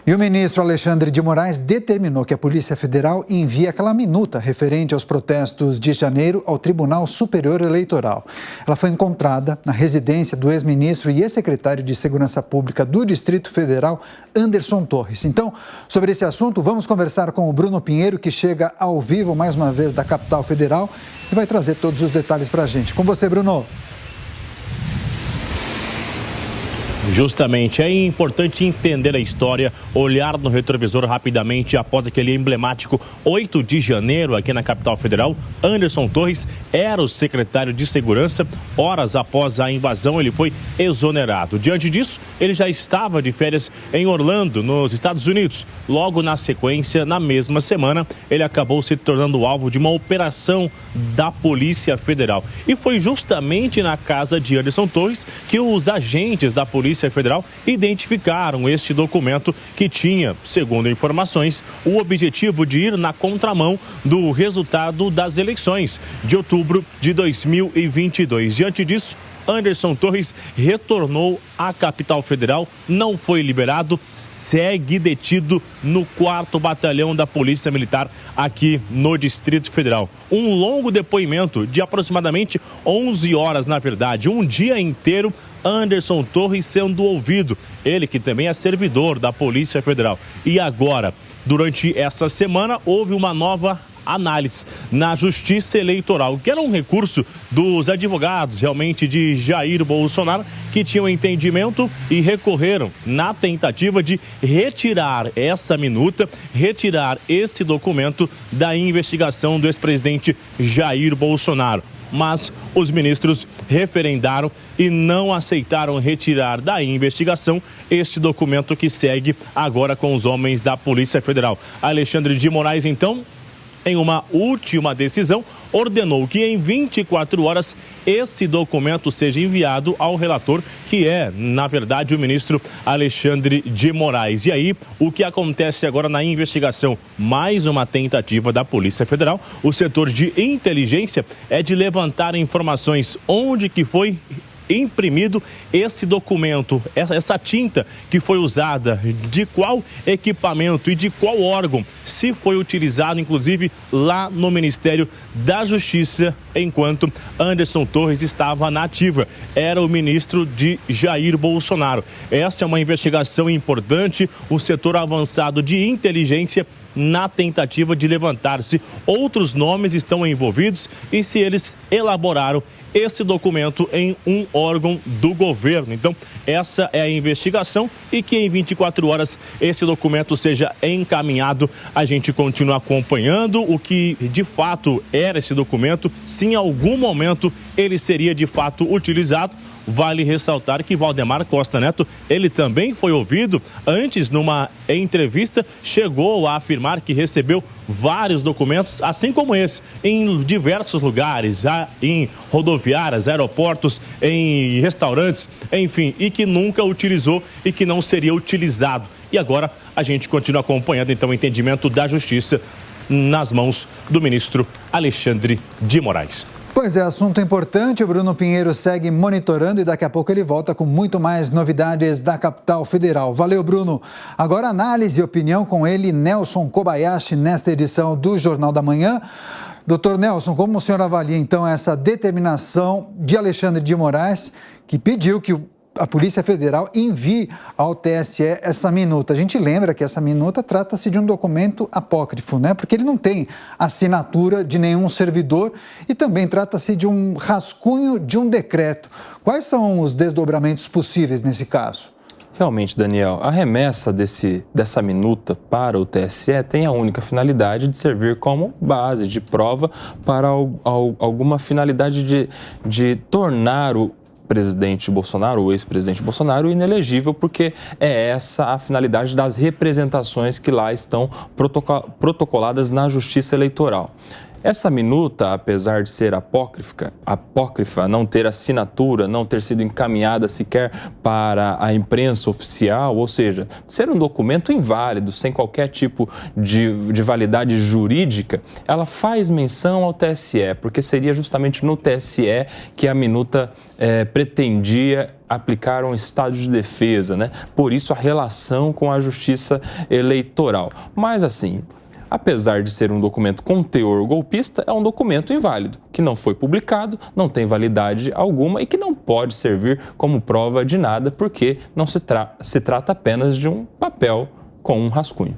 E o ministro Alexandre de Moraes determinou que a Polícia Federal envie aquela minuta referente aos protestos de janeiro ao Tribunal Superior Eleitoral. Ela foi encontrada na residência do ex-ministro e ex-secretário de Segurança Pública do Distrito Federal, Anderson Torres. Então, sobre esse assunto, vamos conversar com o Bruno Pinheiro, que chega ao vivo mais uma vez da capital federal e vai trazer todos os detalhes para a gente. Com você, Bruno. Justamente, é importante entender a história, olhar no retrovisor rapidamente após aquele emblemático 8 de janeiro aqui na capital federal. Anderson Torres era o secretário de Segurança. Horas após a invasão, ele foi exonerado. Diante disso, ele já estava de férias em Orlando, nos Estados Unidos. Logo na sequência, na mesma semana, ele acabou se tornando alvo de uma operação da Polícia Federal. E foi justamente na casa de Anderson Torres que os agentes da Polícia Federal identificaram este documento que tinha, segundo informações, o objetivo de ir na contramão do resultado das eleições de outubro de 2022. Diante disso, Anderson Torres retornou à capital federal, não foi liberado, segue detido no 4º Batalhão da Polícia Militar aqui no Distrito Federal. Um longo depoimento de aproximadamente 11 horas, na verdade, um dia inteiro, Anderson Torres sendo ouvido, ele que também é servidor da Polícia Federal. E agora, durante essa semana, houve uma nova análise na Justiça Eleitoral, que era um recurso dos advogados realmente de Jair Bolsonaro, que tinham entendimento e recorreram na tentativa de retirar essa minuta, retirar esse documento da investigação do ex-presidente Jair Bolsonaro. Mas os ministros referendaram e não aceitaram retirar da investigação este documento que segue agora com os homens da Polícia Federal. Alexandre de Moraes, então, em uma última decisão, ordenou que em 24 horas esse documento seja enviado ao relator, que é, na verdade, o ministro Alexandre de Moraes. E aí, o que acontece agora na investigação? Mais uma tentativa da Polícia Federal. O setor de inteligência é de levantar informações onde que foi imprimido esse documento, essa tinta que foi usada, de qual equipamento e de qual órgão, se foi utilizado, inclusive, lá no Ministério da Justiça, enquanto Anderson Torres estava na ativa. Era o ministro de Jair Bolsonaro. Essa é uma investigação importante, o setor avançado de inteligência na tentativa de levantar se outros nomes estão envolvidos e se eles elaboraram esse documento em um órgão do governo. Então, essa é a investigação e que em 24 horas esse documento seja encaminhado. A gente continua acompanhando o que de fato era esse documento, se em algum momento ele seria de fato utilizado. Vale ressaltar que Valdemar Costa Neto, ele também foi ouvido antes numa entrevista, chegou a afirmar que recebeu vários documentos, assim como esse, em diversos lugares, em rodoviárias, aeroportos, em restaurantes, enfim, e que nunca utilizou e que não seria utilizado. E agora a gente continua acompanhando então o entendimento da Justiça nas mãos do ministro Alexandre de Moraes. Pois é, assunto importante. O Bruno Pinheiro segue monitorando e daqui a pouco ele volta com muito mais novidades da capital federal. Valeu, Bruno. Agora análise e opinião com ele, Nelson Kobayashi, nesta edição do Jornal da Manhã. Doutor Nelson, como o senhor avalia então essa determinação de Alexandre de Moraes, que pediu que a Polícia Federal envie ao TSE essa minuta? A gente lembra que essa minuta trata-se de um documento apócrifo, né? Porque ele não tem assinatura de nenhum servidor e também trata-se de um rascunho de um decreto. Quais são os desdobramentos possíveis nesse caso? Realmente, Daniel, a remessa dessa minuta para o TSE tem a única finalidade de servir como base de prova para alguma finalidade de tornar o presidente Bolsonaro, o ex-presidente Bolsonaro, inelegível, porque é essa a finalidade das representações que lá estão protocoladas na Justiça Eleitoral. Essa minuta, apesar de ser apócrifa, não ter assinatura, não ter sido encaminhada sequer para a imprensa oficial, ou seja, ser um documento inválido, sem qualquer tipo de validade jurídica, ela faz menção ao TSE, porque seria justamente no TSE que a minuta pretendia aplicar um estado de defesa, né? Por isso a relação com a justiça eleitoral. Mas assim, apesar de ser um documento com teor golpista, é um documento inválido, que não foi publicado, não tem validade alguma e que não pode servir como prova de nada, porque não se trata apenas de um papel com um rascunho.